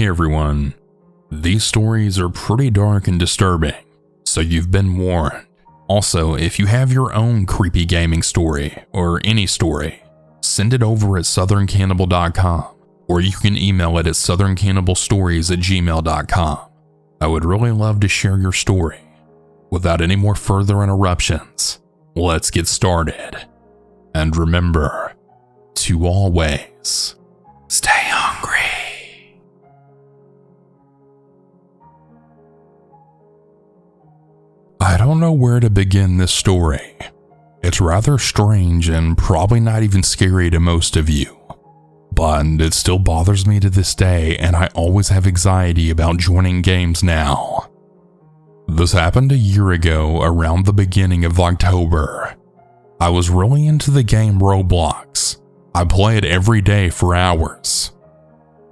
Hey everyone, these stories are pretty dark and disturbing, so you've been warned. Also, if you have your own creepy gaming story, or any story, send it over at southerncannibal.com, or you can email it at southerncannibalstories@gmail.com. I would really love to share your story. Without any more further interruptions, let's get started. And remember to always stay hungry. I don't know where to begin this story. It's rather strange and probably not even scary to most of you, but it still bothers me to this day, and I always have anxiety about joining games now. This happened a year ago around the beginning of October. I was really into the game Roblox. I play it every day for hours.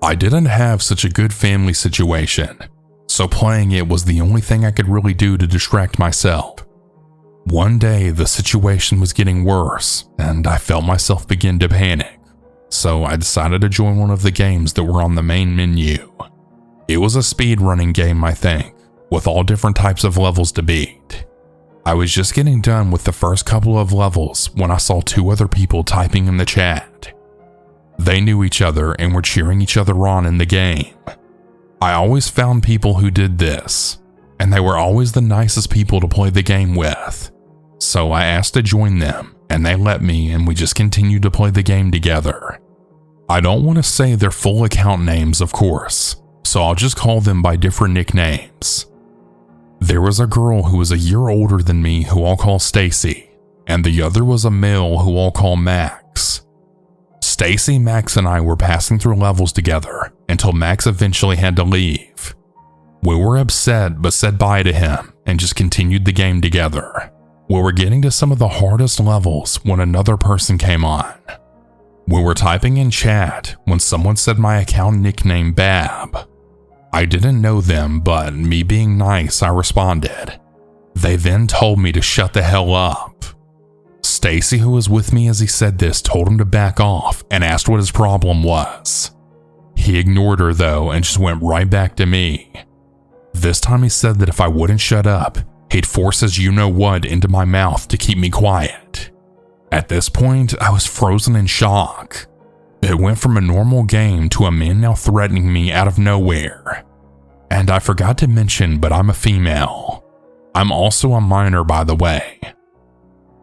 I didn't have such a good family situation, so playing it was the only thing I could really do to distract myself. One day, the situation was getting worse, and I felt myself begin to panic, so I decided to join one of the games that were on the main menu. It was a speedrunning game, I think, with all different types of levels to beat. I was just getting done with the first couple of levels when I saw two other people typing in the chat. They knew each other and were cheering each other on in the game. I always found people who did this, and they were always the nicest people to play the game with. So I asked to join them, and they let me, and we just continued to play the game together. I don't want to say their full account names, of course, so I'll just call them by different nicknames. There was a girl who was a year older than me who I'll call Stacy, and the other was a male who I'll call Max. Stacy, Max, and I were passing through levels together until Max eventually had to leave. We were upset but said bye to him and just continued the game together. We were getting to some of the hardest levels when another person came on. We were typing in chat when someone said my account nickname Bab. I didn't know them, but me being nice, I responded. They then told me to shut the hell up. Stacy, who was with me as he said this, told him to back off and asked what his problem was. He ignored her though and just went right back to me. This time he said that if I wouldn't shut up, he'd force his you-know-what into my mouth to keep me quiet. At this point, I was frozen in shock. It went from a normal game to a man now threatening me out of nowhere. And I forgot to mention, but I'm a female. I'm also a minor, by the way.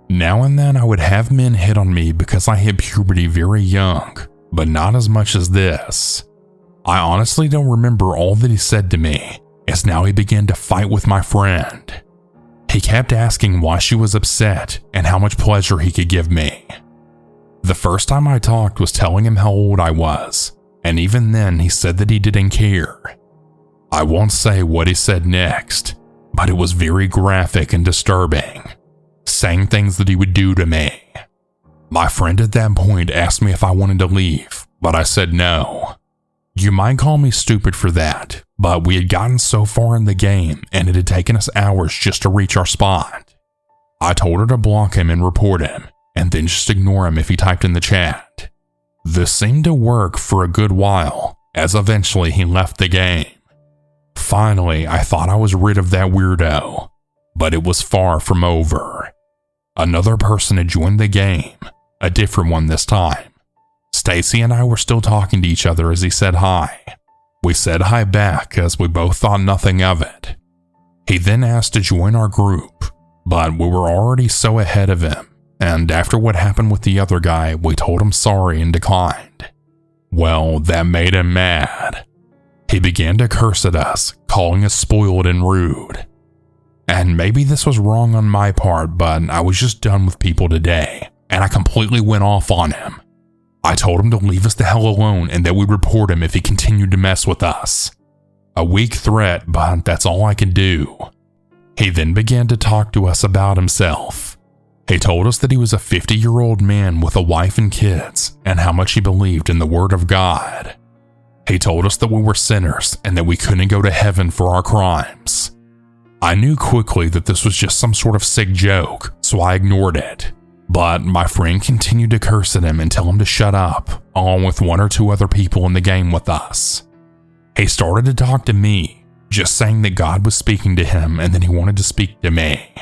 Now and then I would have men hit on me because I hit puberty very young, but not as much as this. I honestly don't remember all that he said to me, as now he began to fight with my friend. He kept asking why she was upset and how much pleasure he could give me. The first time I talked was telling him how old I was, and even then he said that he didn't care. I won't say what he said next, but it was very graphic and disturbing, saying things that he would do to me. My friend at that point asked me if I wanted to leave, but I said no. You might call me stupid for that, but we had gotten so far in the game and it had taken us hours just to reach our spot. I told her to block him and report him, and then just ignore him if he typed in the chat. This seemed to work for a good while, as eventually he left the game. Finally, I thought I was rid of that weirdo, but it was far from over. Another person had joined the game, a different one this time. Stacy and I were still talking to each other as he said hi. We said hi back as we both thought nothing of it. He then asked to join our group, but we were already so ahead of him, and after what happened with the other guy, we told him sorry and declined. Well, that made him mad. He began to curse at us, calling us spoiled and rude. And maybe this was wrong on my part, but I was just done with people today, and I completely went off on him. I told him to leave us the hell alone and that we'd report him if he continued to mess with us. A weak threat, but that's all I could do. He then began to talk to us about himself. He told us that he was a 50-year-old man with a wife and kids, and how much he believed in the Word of God. He told us that we were sinners and that we couldn't go to heaven for our crimes. I knew quickly that this was just some sort of sick joke, so I ignored it. But my friend continued to curse at him and tell him to shut up, along with one or two other people in the game with us. He started to talk to me, just saying that God was speaking to him and then he wanted to speak to me.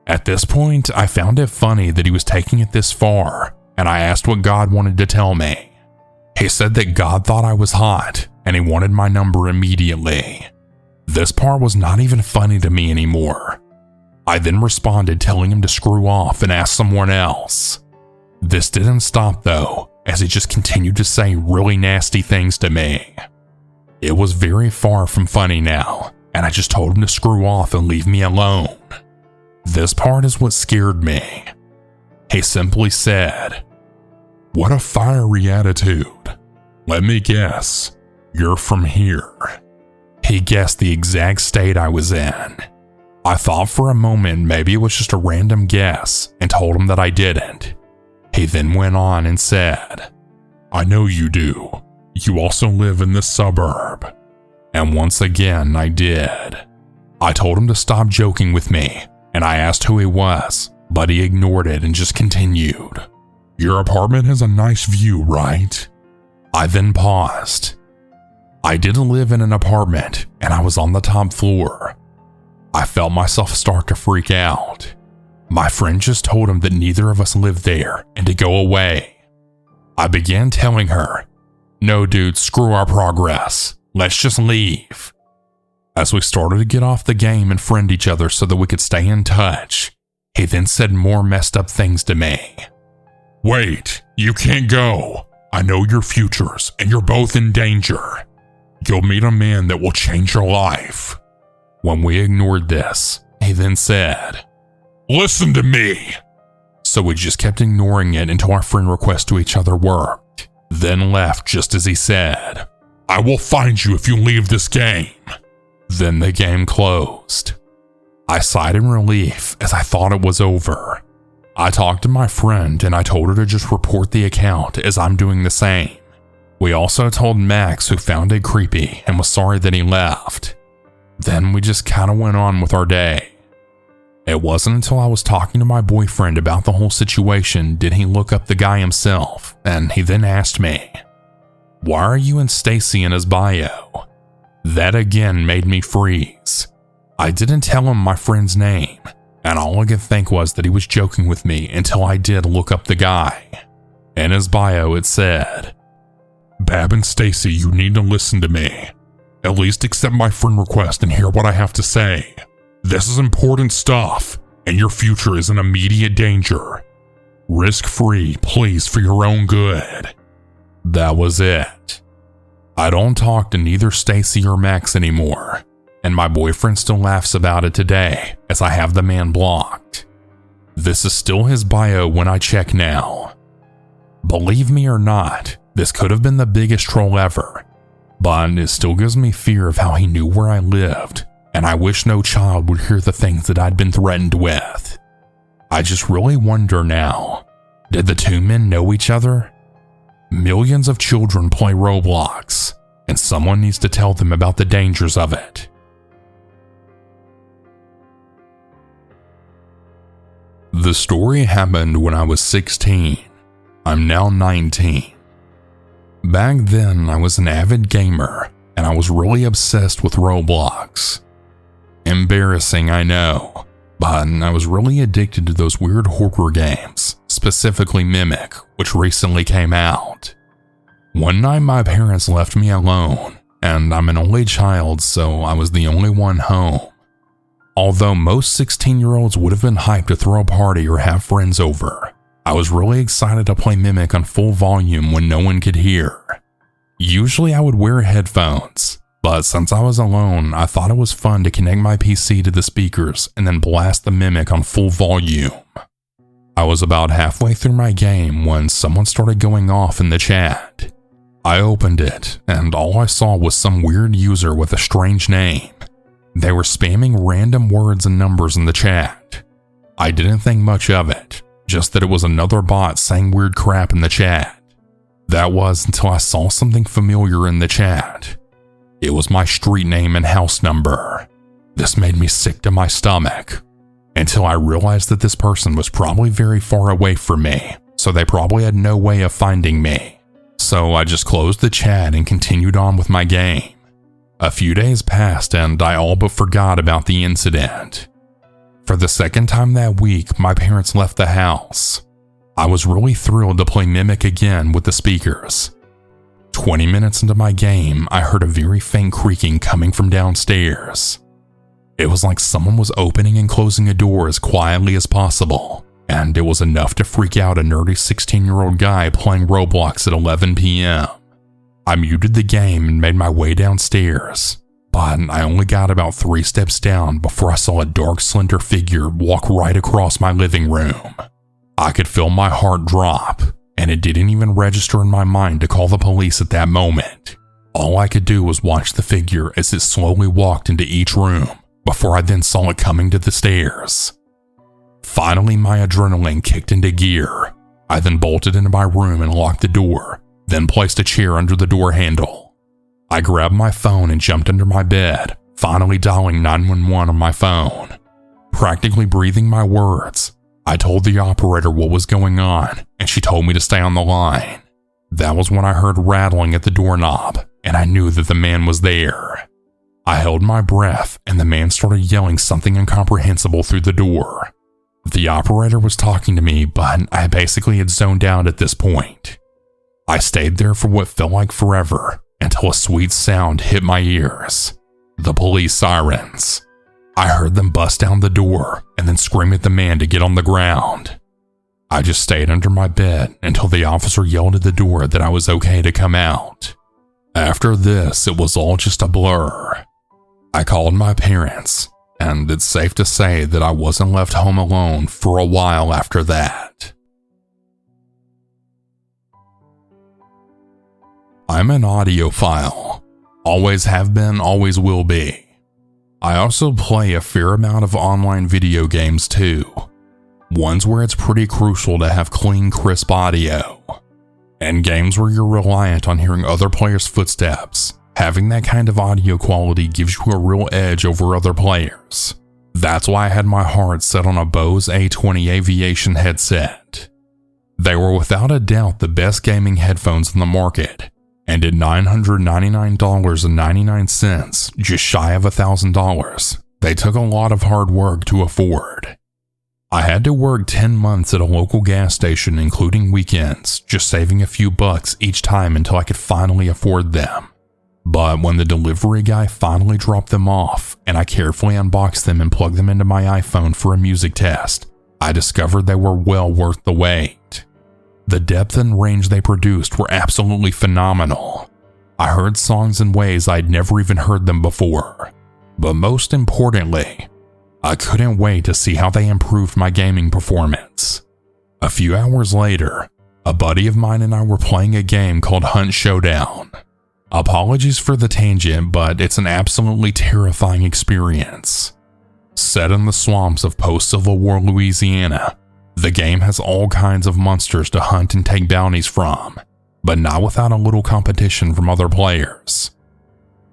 At this point, I found it funny that he was taking it this far, and I asked what God wanted to tell me. He said that God thought I was hot and he wanted my number immediately. This part was not even funny to me anymore. I then responded telling him to screw off and ask someone else. This didn't stop though, as he just continued to say really nasty things to me. It was very far from funny now, and I just told him to screw off and leave me alone. This part is what scared me. He simply said, "What a fiery attitude. Let me guess, you're from here." He guessed the exact state I was in. I thought for a moment maybe it was just a random guess and told him that I didn't. He then went on and said, "I know you do. You also live in this suburb." And once again, I did. I told him to stop joking with me, and I asked who he was, but he ignored it and just continued. "Your apartment has a nice view, right?" I then paused. I didn't live in an apartment, and I was on the top floor. I felt myself start to freak out. My friend just told him that neither of us lived there and to go away. I began telling her, "No dude, screw our progress. Let's just leave." As we started to get off the game and friend each other so that we could stay in touch, he then said more messed up things to me. "Wait, you can't go. I know your futures and you're both in danger. You'll meet a man that will change your life." When we ignored this, he then said, "Listen to me." So we just kept ignoring it until our friend request to each other worked, then left just as he said, "I will find you if you leave this game." Then the game closed. I sighed in relief as I thought it was over. I talked to my friend and I told her to just report the account as I'm doing the same. We also told Max, who found it creepy and was sorry that he left. Then we just kind of went on with our day. It wasn't until I was talking to my boyfriend about the whole situation did he look up the guy himself, and he then asked me, "Why are you and Stacy in his bio?" That again made me freeze. I didn't tell him my friend's name, and all I could think was that he was joking with me until I did look up the guy. In his bio it said, "Bab and Stacy, you need to listen to me. At least accept my friend request and hear what I have to say. This is important stuff, and your future is in immediate danger. Risk-free, please, for your own good." That was it. I don't talk to neither Stacy or Max anymore, and my boyfriend still laughs about it today as I have the man blocked. This is still his bio when I check now. Believe me or not, this could have been the biggest troll ever, but it still gives me fear of how he knew where I lived, and I wish no child would hear the things that I'd been threatened with. I just really wonder now, did the two men know each other? Millions of children play Roblox, and someone needs to tell them about the dangers of it. The story happened when I was 16. I'm now 19. Back then, I was an avid gamer, and I was really obsessed with Roblox. Embarrassing, I know, but I was really addicted to those weird horror games, specifically Mimic, which recently came out. One night my parents left me alone, and I'm an only child, so I was the only one home. Although most 16-year-olds would have been hyped to throw a party or have friends over, I was really excited to play Mimic on full volume when no one could hear. Usually I would wear headphones, but since I was alone, I thought it was fun to connect my PC to the speakers and then blast the Mimic on full volume. I was about halfway through my game when someone started going off in the chat. I opened it, and all I saw was some weird user with a strange name. They were spamming random words and numbers in the chat. I didn't think much of it, just that it was another bot saying weird crap in the chat. That was until I saw something familiar in the chat. It was my street name and house number. This made me sick to my stomach, until I realized that this person was probably very far away from me, so they probably had no way of finding me. So I just closed the chat and continued on with my game, A few days passed and I all but forgot about the incident. For the second time that week, my parents left the house. I was really thrilled to play Mimic again with the speakers. 20 minutes into my game, I heard a very faint creaking coming from downstairs. It was like someone was opening and closing a door as quietly as possible, and it was enough to freak out a nerdy 16-year-old guy playing Roblox at 11 p.m. I muted the game and made my way downstairs, but I only got about 3 steps down before I saw a dark, slender figure walk right across my living room. I could feel my heart drop, and it didn't even register in my mind to call the police at that moment. All I could do was watch the figure as it slowly walked into each room before I then saw it coming to the stairs. Finally, my adrenaline kicked into gear. I then bolted into my room and locked the door, then placed a chair under the door handle. I grabbed my phone and jumped under my bed, finally dialing 911 on my phone. Practically breathing my words, I told the operator what was going on, and she told me to stay on the line. That was when I heard rattling at the doorknob, and I knew that the man was there. I held my breath, and the man started yelling something incomprehensible through the door. The operator was talking to me, but I basically had zoned out at this point. I stayed there for what felt like forever, until a sweet sound hit my ears. The police sirens. I heard them bust down the door and then scream at the man to get on the ground. I just stayed under my bed until the officer yelled at the door that I was okay to come out. After this, it was all just a blur. I called my parents, and it's safe to say that I wasn't left home alone for a while after that. I'm an audiophile. Always have been, always will be. I also play a fair amount of online video games too. Ones where it's pretty crucial to have clean, crisp audio. And games where you're reliant on hearing other players' footsteps. Having that kind of audio quality gives you a real edge over other players. That's why I had my heart set on a Bose A20 Aviation headset. They were without a doubt the best gaming headphones in the market, and at $999.99, just shy of $1,000, they took a lot of hard work to afford. I had to work 10 months at a local gas station, including weekends, just saving a few bucks each time until I could finally afford them. But when the delivery guy finally dropped them off and I carefully unboxed them and plugged them into my iPhone for a music test, I discovered they were well worth the wait. The depth and range they produced were absolutely phenomenal. I heard songs in ways I'd never even heard them before. But most importantly, I couldn't wait to see how they improved my gaming performance. A few hours later, a buddy of mine and I were playing a game called Hunt Showdown. Apologies for the tangent, but it's an absolutely terrifying experience. Set in the swamps of post-Civil War Louisiana, the game has all kinds of monsters to hunt and take bounties from, but not without a little competition from other players.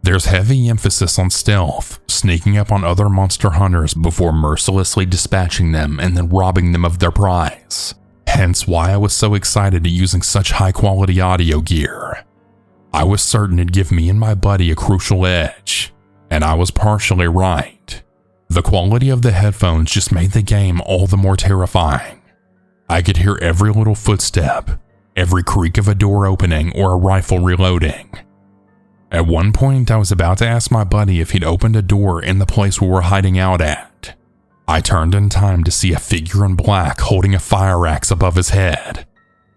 There's heavy emphasis on stealth, sneaking up on other monster hunters before mercilessly dispatching them and then robbing them of their prize. Hence why I was so excited at using such high-quality audio gear. I was certain it'd give me and my buddy a crucial edge, and I was partially right. The quality of the headphones just made the game all the more terrifying. I could hear every little footstep, every creak of a door opening or a rifle reloading. At one point, I was about to ask my buddy if he'd opened a door in the place we were hiding out at. I turned in time to see a figure in black holding a fire axe above his head.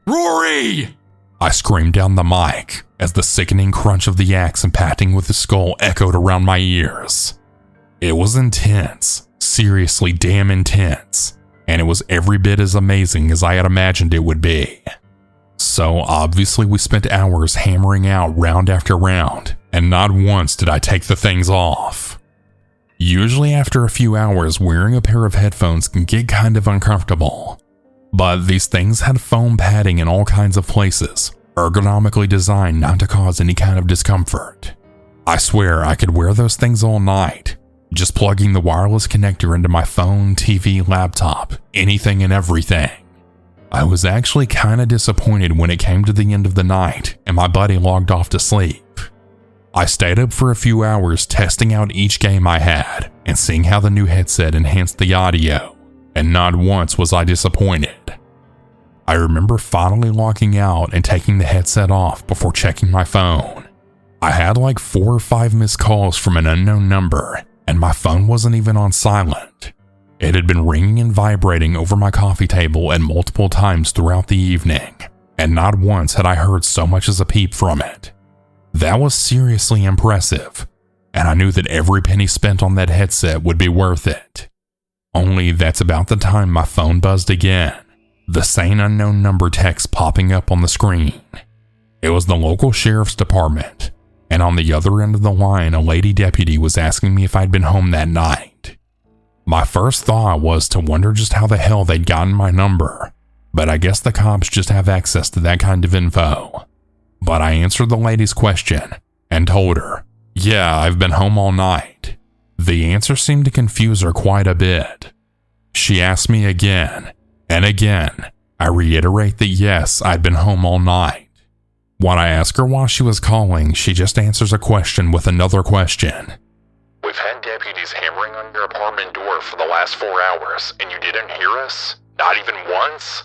"Rory!" I screamed down the mic as the sickening crunch of the axe impacting with his skull echoed around my ears. It was intense, seriously damn intense, and it was every bit as amazing as I had imagined it would be. So obviously we spent hours hammering out round after round, and not once did I take the things off. Usually after a few hours, wearing a pair of headphones can get kind of uncomfortable. But these things had foam padding in all kinds of places, ergonomically designed not to cause any kind of discomfort. I swear I could wear those things all night, just plugging the wireless connector into my phone, TV, laptop, anything and everything. I was actually kinda disappointed when it came to the end of the night and my buddy logged off to sleep. I stayed up for a few hours testing out each game I had and seeing how the new headset enhanced the audio, and not once was I disappointed. I remember finally locking out and taking the headset off before checking my phone. I had like 4 or 5 missed calls from an unknown number, and my phone wasn't even on silent. It had been ringing and vibrating over my coffee table at multiple times throughout the evening, and not once had I heard so much as a peep from it. That was seriously impressive, and I knew that every penny spent on that headset would be worth it. Only that's about the time my phone buzzed again, the same unknown number text popping up on the screen. It was the local sheriff's department, and on the other end of the line, a lady deputy was asking me if I'd been home that night. My first thought was to wonder just how the hell they'd gotten my number, but I guess the cops just have access to that kind of info. But I answered the lady's question and told her, yeah, I've been home all night. The answer seemed to confuse her quite a bit. She asked me again, and again, I reiterate that yes, I'd been home all night. When I ask her why she was calling, she just answers a question with another question. We've had deputies hammering on your apartment door for the last 4 hours, and you didn't hear us? Not even once?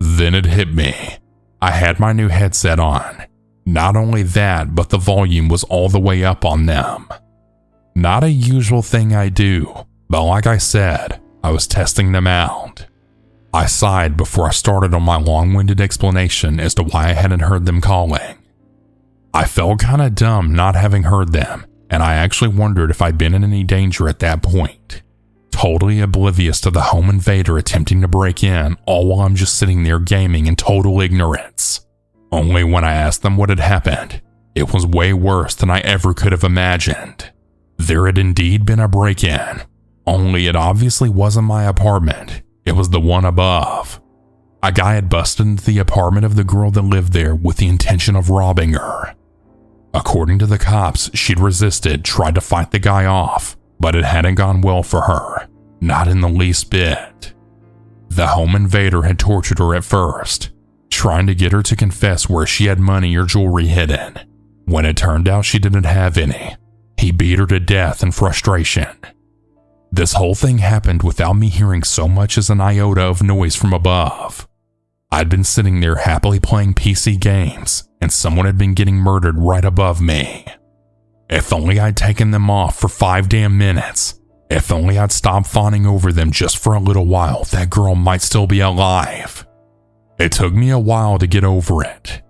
Then it hit me. I had my new headset on. Not only that, but the volume was all the way up on them. Not a usual thing I do, but like I said, I was testing them out. I sighed before I started on my long-winded explanation as to why I hadn't heard them calling. I felt kinda dumb not having heard them, and I actually wondered if I'd been in any danger at that point. Totally oblivious to the home invader attempting to break in, all while I'm just sitting there gaming in total ignorance. Only when I asked them what had happened, it was way worse than I ever could have imagined. There had indeed been a break-in, only it obviously wasn't my apartment, it was the one above. A guy had busted into the apartment of the girl that lived there with the intention of robbing her. According to the cops, she'd resisted, tried to fight the guy off, but it hadn't gone well for her, not in the least bit. The home invader had tortured her at first, trying to get her to confess where she had money or jewelry hidden. When it turned out she didn't have any, he beat her to death in frustration. This whole thing happened without me hearing so much as an iota of noise from above. I'd been sitting there happily playing PC games, and someone had been getting murdered right above me. If only I'd taken them off for 5 damn minutes. If only I'd stopped fawning over them just for a little while, that girl might still be alive. It took me a while to get over it.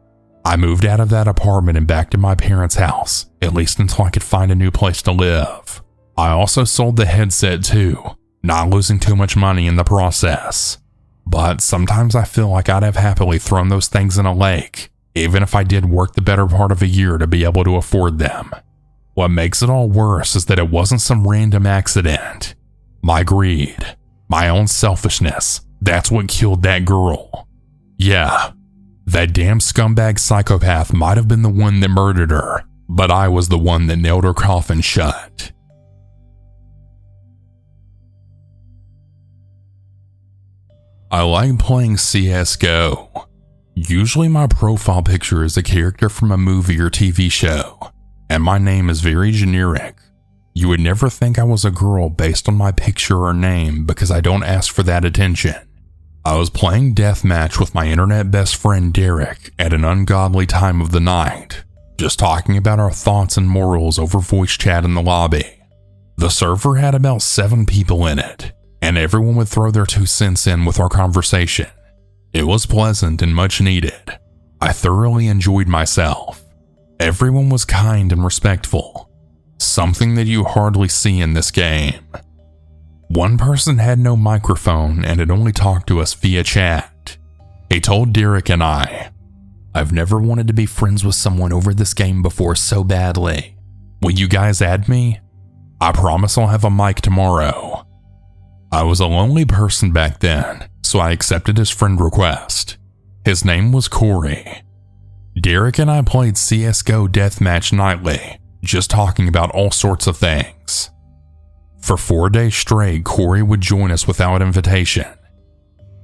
I moved out of that apartment and back to my parents' house, at least until I could find a new place to live. I also sold the headset too, not losing too much money in the process. But sometimes I feel like I'd have happily thrown those things in a lake, even if I did work the better part of a year to be able to afford them. What makes it all worse is that it wasn't some random accident. My greed, my own selfishness, that's what killed that girl. Yeah, that damn scumbag psychopath might have been the one that murdered her, but I was the one that nailed her coffin shut. I like playing CSGO. Usually my profile picture is a character from a movie or TV show, and my name is very generic. You would never think I was a girl based on my picture or name because I don't ask for that attention. I was playing deathmatch with my internet best friend Derek at an ungodly time of the night, just talking about our thoughts and morals over voice chat in the lobby. The server had about 7 people in it, and everyone would throw their 2 cents in with our conversation. It was pleasant and much needed. I thoroughly enjoyed myself. Everyone was kind and respectful, something that you hardly see in this game. One person had no microphone and had only talked to us via chat. He told Derek and I've never wanted to be friends with someone over this game before so badly. Will you guys add me? I promise I'll have a mic tomorrow. I was a lonely person back then, so I accepted his friend request. His name was Corey. Derek and I played CSGO deathmatch nightly, just talking about all sorts of things. For 4 days straight, Corey would join us without invitation.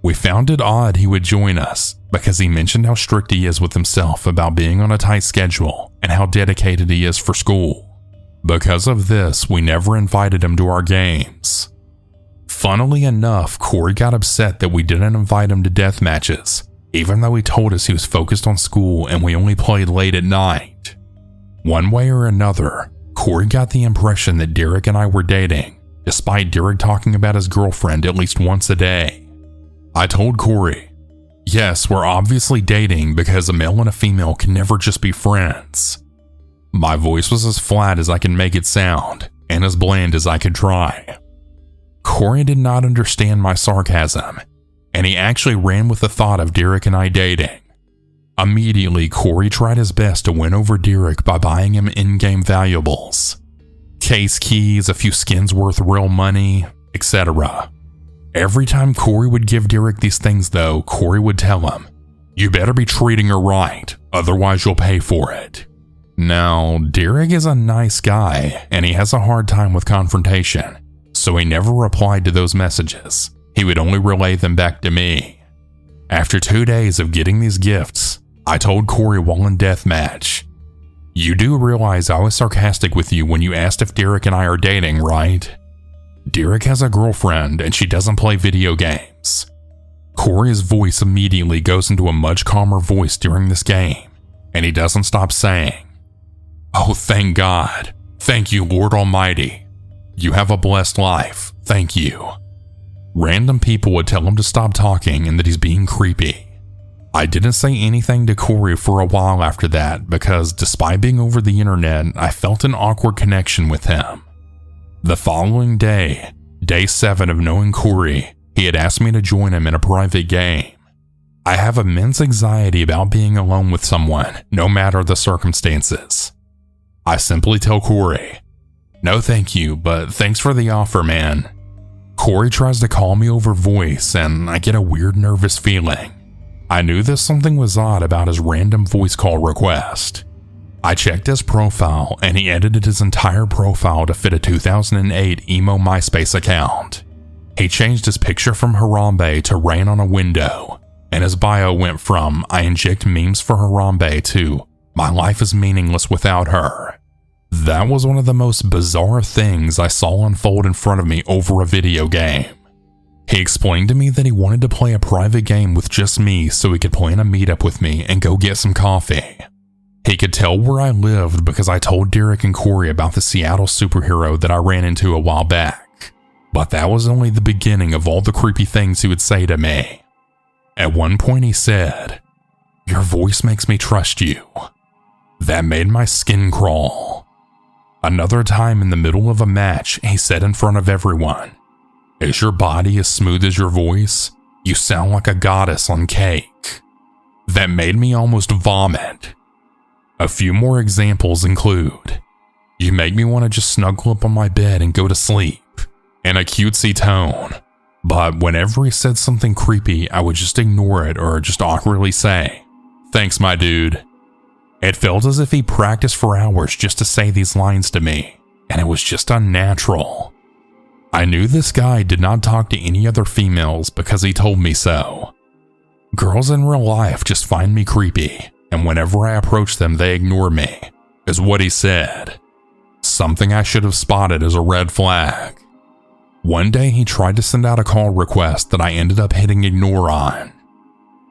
We found it odd he would join us because he mentioned how strict he is with himself about being on a tight schedule and how dedicated he is for school. Because of this, we never invited him to our games. Funnily enough, Corey got upset that we didn't invite him to death matches, even though he told us he was focused on school and we only played late at night. One way or another, Corey got the impression that Derek and I were dating, despite Derek talking about his girlfriend at least once a day. I told Corey, yes, we're obviously dating because a male and a female can never just be friends. My voice was as flat as I can make it sound, and as bland as I could try. Corey did not understand my sarcasm, and he actually ran with the thought of Derek and I dating. Immediately, Corey tried his best to win over Derek by buying him in-game valuables. Case keys, a few skins worth real money, etc. Every time Corey would give Derek these things though, Corey would tell him, "You better be treating her right, otherwise you'll pay for it." Now, Derek is a nice guy, and he has a hard time with confrontation, so he never replied to those messages. He would only relay them back to me. After 2 days of getting these gifts, I told Corey while in deathmatch, "You do realize I was sarcastic with you when you asked if Derek and I are dating, right? Derek has a girlfriend and she doesn't play video games." Corey's voice immediately goes into a much calmer voice during this game, and he doesn't stop saying, "Oh, thank God. Thank you, Lord Almighty. You have a blessed life. Thank you." Random people would tell him to stop talking and that he's being creepy. I didn't say anything to Corey for a while after that because despite being over the internet, I felt an awkward connection with him. The following day, day 7 of knowing Corey, he had asked me to join him in a private game. I have immense anxiety about being alone with someone, no matter the circumstances. I simply tell Corey, "No thank you, but thanks for the offer, man." Corey tries to call me over voice and I get a weird nervous feeling. I knew that something was odd about his random voice call request. I checked his profile and he edited his entire profile to fit a 2008 emo MySpace account. He changed his picture from Harambe to rain on a window, and his bio went from "I inject memes for Harambe" to "My life is meaningless without her." That was one of the most bizarre things I saw unfold in front of me over a video game. He explained to me that he wanted to play a private game with just me so he could plan a meetup with me and go get some coffee. He could tell where I lived because I told Derek and Corey about the Seattle superhero that I ran into a while back. But that was only the beginning of all the creepy things he would say to me. At one point he said, "Your voice makes me trust you." That made my skin crawl. Another time in the middle of a match, he said in front of everyone, "Is your body as smooth as your voice? You sound like a goddess on cake." That made me almost vomit. A few more examples include, "You make me want to just snuggle up on my bed and go to sleep," in a cutesy tone. But whenever he said something creepy, I would just ignore it or just awkwardly say, "Thanks, my dude." It felt as if he practiced for hours just to say these lines to me, and it was just unnatural. I knew this guy did not talk to any other females because he told me so. Girls in real life just find me creepy, and whenever I approach them, they ignore me, is what he said. Something I should have spotted as a red flag. One day he tried to send out a call request that I ended up hitting ignore on.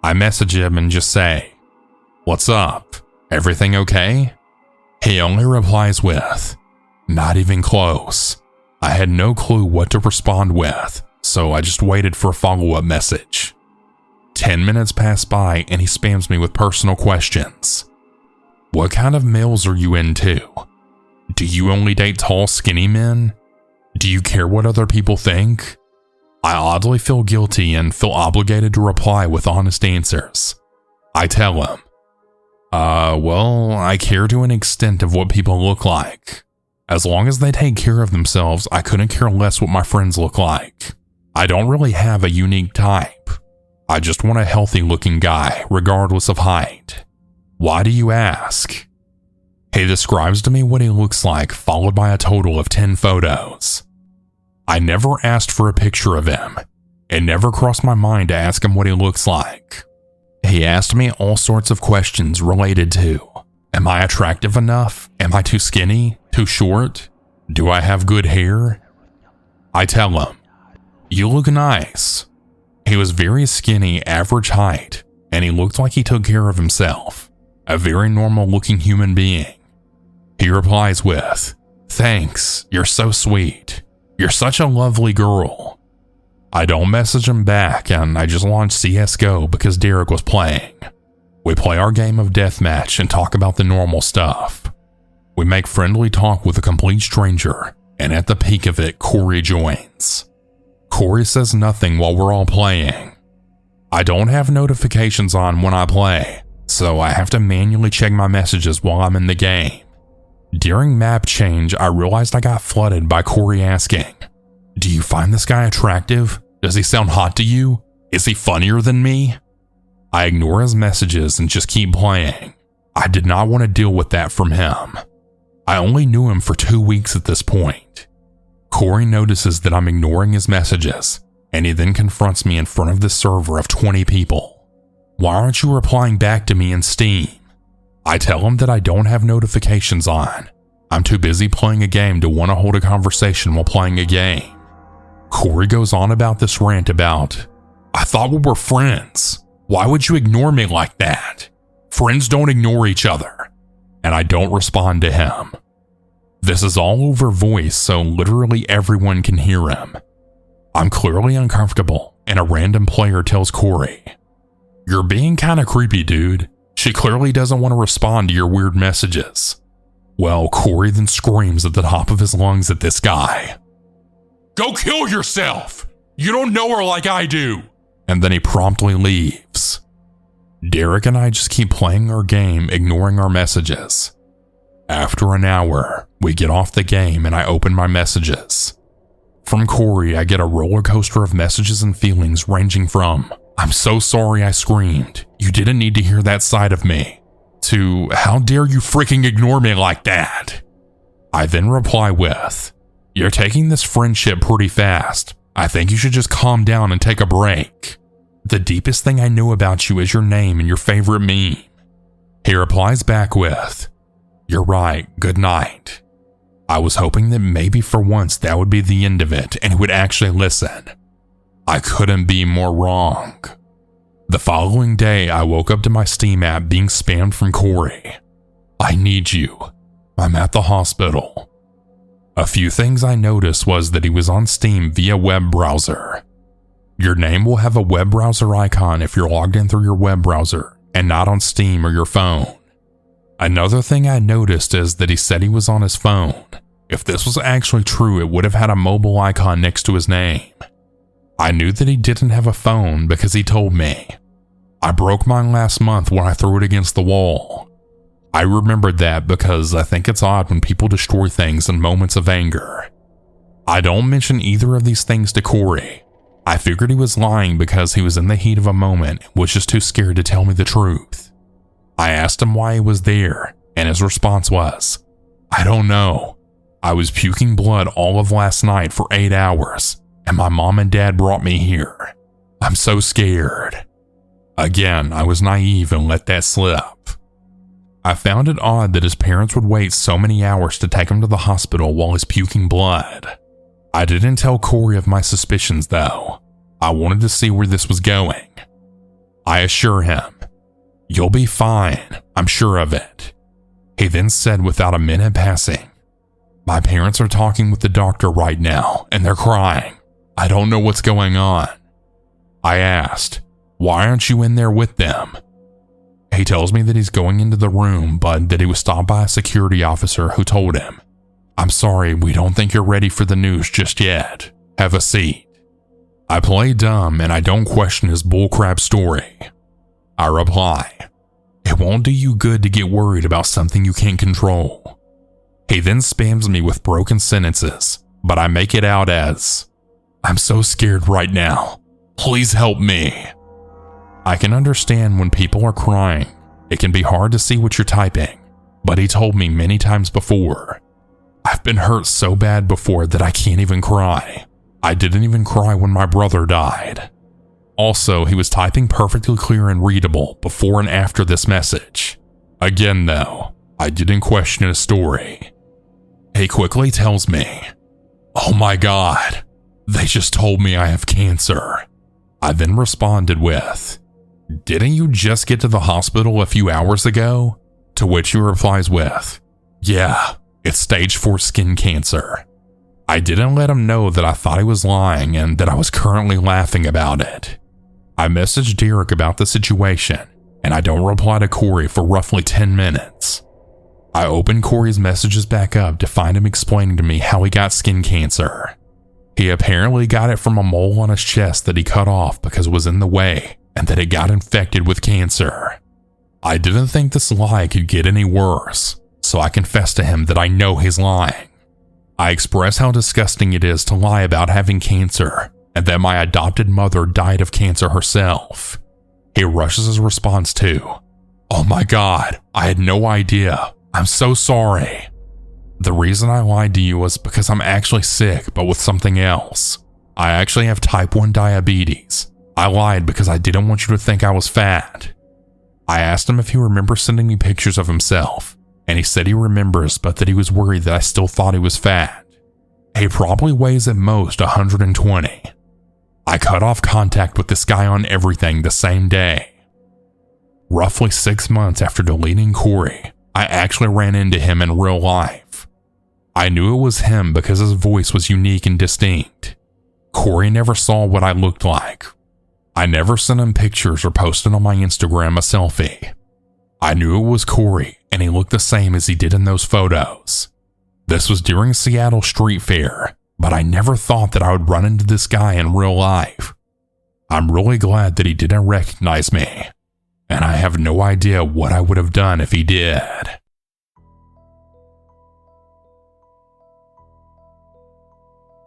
I message him and just say, "What's up? Everything okay?" He only replies with, "Not even close." I had no clue what to respond with, so I just waited for a follow-up message. 10 minutes pass by and he spams me with personal questions. What kind of males are you into? Do you only date tall, skinny men? Do you care what other people think? I oddly feel guilty and feel obligated to reply with honest answers. I tell him, well, I care to an extent of what people look like. As long as they take care of themselves, I couldn't care less what my friends look like. I don't really have a unique type. I just want a healthy-looking guy, regardless of height. Why do you ask? He describes to me what he looks like, followed by a total of 10 photos. I never asked for a picture of him. It never crossed my mind to ask him what he looks like. He asked me all sorts of questions related to, Am I attractive enough? Am I too skinny? Too short? Do I have good hair? I tell him, you look nice. He was very skinny, average height, and he looked like he took care of himself. A very normal looking human being. He replies with, thanks, you're so sweet. You're such a lovely girl. I don't message him back and I just launched CSGO because Derek was playing. We play our game of deathmatch and talk about the normal stuff. We make friendly talk with a complete stranger, and at the peak of it, Corey joins. Corey says nothing while we're all playing. I don't have notifications on when I play, so I have to manually check my messages while I'm in the game. During map change, I realized I got flooded by Corey asking, do you find this guy attractive? Does he sound hot to you? Is he funnier than me? I ignore his messages and just keep playing. I did not want to deal with that from him. I only knew him for 2 weeks at this point. Corey notices that I'm ignoring his messages, and he then confronts me in front of this server of 20 people. Why aren't you replying back to me in Steam? I tell him that I don't have notifications on. I'm too busy playing a game to want to hold a conversation while playing a game. Corey goes on about this rant about, I thought we were friends. Why would you ignore me like that? Friends don't ignore each other. And I don't respond to him. This is all over voice, so literally everyone can hear him. I'm clearly uncomfortable, and a random player tells Corey, you're being kinda creepy, dude. She clearly doesn't want to respond to your weird messages. Well, Corey then screams at the top of his lungs at this guy. Go kill yourself! You don't know her like I do! And then he promptly leaves. Derek and I just keep playing our game, ignoring our messages. After an hour, we get off the game and I open my messages. From Corey, I get a roller coaster of messages and feelings ranging from, I'm so sorry I screamed, you didn't need to hear that side of me, to, how dare you freaking ignore me like that? I then reply with, you're taking this friendship pretty fast. I think you should just calm down and take a break. The deepest thing I know about you is your name and your favorite meme. He replies back with, you're right, good night. I was hoping that maybe for once that would be the end of it and he would actually listen. I couldn't be more wrong. The following day, I woke up to my Steam app being spammed from Corey. I need you. I'm at the hospital. A few things I noticed was that he was on Steam via web browser. Your name will have a web browser icon if you're logged in through your web browser and not on Steam or your phone. Another thing I noticed is that he said he was on his phone. If this was actually true, it would have had a mobile icon next to his name. I knew that he didn't have a phone because he told me. I broke mine last month when I threw it against the wall. I remembered that because I think it's odd when people destroy things in moments of anger. I don't mention either of these things to Corey. I figured he was lying because he was in the heat of a moment and was just too scared to tell me the truth. I asked him why he was there, and his response was, I don't know. I was puking blood all of last night for 8 hours, and my mom and dad brought me here. I'm so scared. Again, I was naive and let that slip. I found it odd that his parents would wait so many hours to take him to the hospital while he's puking blood. I didn't tell Corey of my suspicions though. I wanted to see where this was going. I assure him, you'll be fine, I'm sure of it. He then said without a minute passing, my parents are talking with the doctor right now and they're crying. I don't know what's going on. I asked, why aren't you in there with them? He tells me that he's going into the room, but that he was stopped by a security officer who told him, I'm sorry, we don't think you're ready for the news just yet. Have a seat. I play dumb and I don't question his bullcrap story. I reply, it won't do you good to get worried about something you can't control. He then spams me with broken sentences, but I make it out as, I'm so scared right now. Please help me. I can understand when people are crying, it can be hard to see what you're typing, but he told me many times before, I've been hurt so bad before that I can't even cry. I didn't even cry when my brother died. Also, he was typing perfectly clear and readable before and after this message. Again though, I didn't question his story. He quickly tells me, "Oh my God, they just told me I have cancer." I then responded with, "Didn't you just get to the hospital a few hours ago?" To which he replies with, "Yeah, it's stage 4 skin cancer." I didn't let him know that I thought he was lying and that I was currently laughing about it. I messaged Derek about the situation, and I don't reply to Corey for roughly 10 minutes. I opened Corey's messages back up to find him explaining to me how he got skin cancer. He apparently got it from a mole on his chest that he cut off because it was in the way and that it got infected with cancer. I didn't think this lie could get any worse, so I confessed to him that I know he's lying. I express how disgusting it is to lie about having cancer and that my adopted mother died of cancer herself. He rushes his response to, "Oh my God, I had no idea. I'm so sorry. The reason I lied to you was because I'm actually sick, but with something else. I actually have type 1 diabetes. I lied because I didn't want you to think I was fat." I asked him if he remembers sending me pictures of himself, and he said he remembers, but that he was worried that I still thought he was fat. He probably weighs at most 120. I cut off contact with this guy on everything the same day. Roughly 6 months after deleting Corey, I actually ran into him in real life. I knew it was him because his voice was unique and distinct. Corey never saw what I looked like. I never sent him pictures or posted on my Instagram a selfie. I knew it was Corey, and he looked the same as he did in those photos. This was during Seattle Street Fair, but I never thought that I would run into this guy in real life. I'm really glad that he didn't recognize me, and I have no idea what I would have done if he did.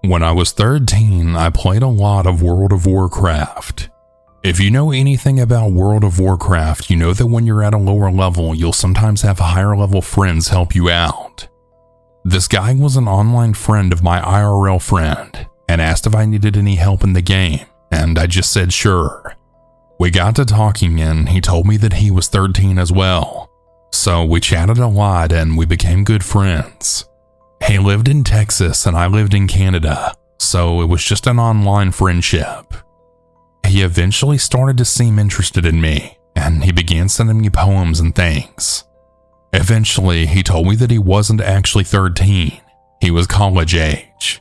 When I was 13, I played a lot of World of Warcraft. If you know anything about World of Warcraft, you know that when you're at a lower level, you'll sometimes have higher level friends help you out. This guy was an online friend of my IRL friend and asked if I needed any help in the game, and I just said sure. We got to talking and he told me that he was 13 as well. So we chatted a lot and we became good friends. He lived in Texas and I lived in Canada, so it was just an online friendship. He eventually started to seem interested in me, and he began sending me poems and things. Eventually, he told me that he wasn't actually 13, he was college age.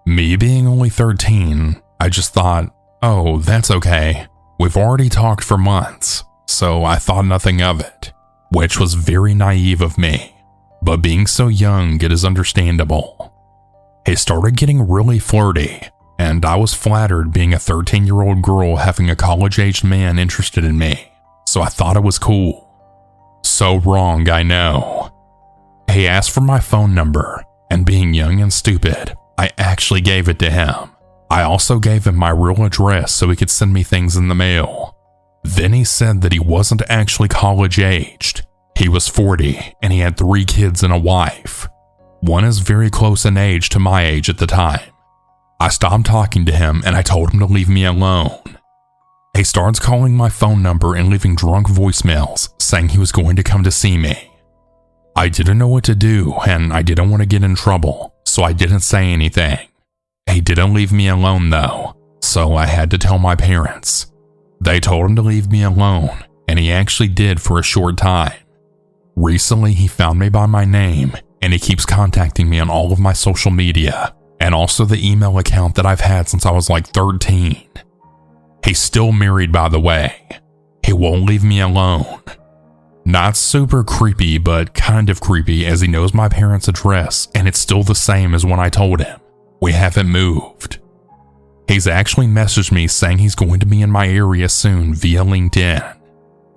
Me being only 13, I just thought, oh, that's okay. We've already talked for months, so I thought nothing of it, which was very naive of me, but being so young, it is understandable. He started getting really flirty, and I was flattered being a 13-year-old girl having a college-aged man interested in me, so I thought it was cool. So wrong, I know. He asked for my phone number, and being young and stupid, I actually gave it to him. I also gave him my real address so he could send me things in the mail. Then he said that he wasn't actually college-aged. He was 40, and he had 3 kids and a wife. One is very close in age to my age at the time. I stopped talking to him and I told him to leave me alone. He starts calling my phone number and leaving drunk voicemails saying he was going to come to see me. I didn't know what to do and I didn't want to get in trouble, so I didn't say anything. He didn't leave me alone though, so I had to tell my parents. They told him to leave me alone, and he actually did for a short time. Recently, he found me by my name and he keeps contacting me on all of my social media, and also the email account that I've had since I was like 13. He's still married, by the way. He won't leave me alone. Not super creepy, but kind of creepy as he knows my parents' address and it's still the same as when I told him. We haven't moved. He's actually messaged me saying he's going to be in my area soon via LinkedIn.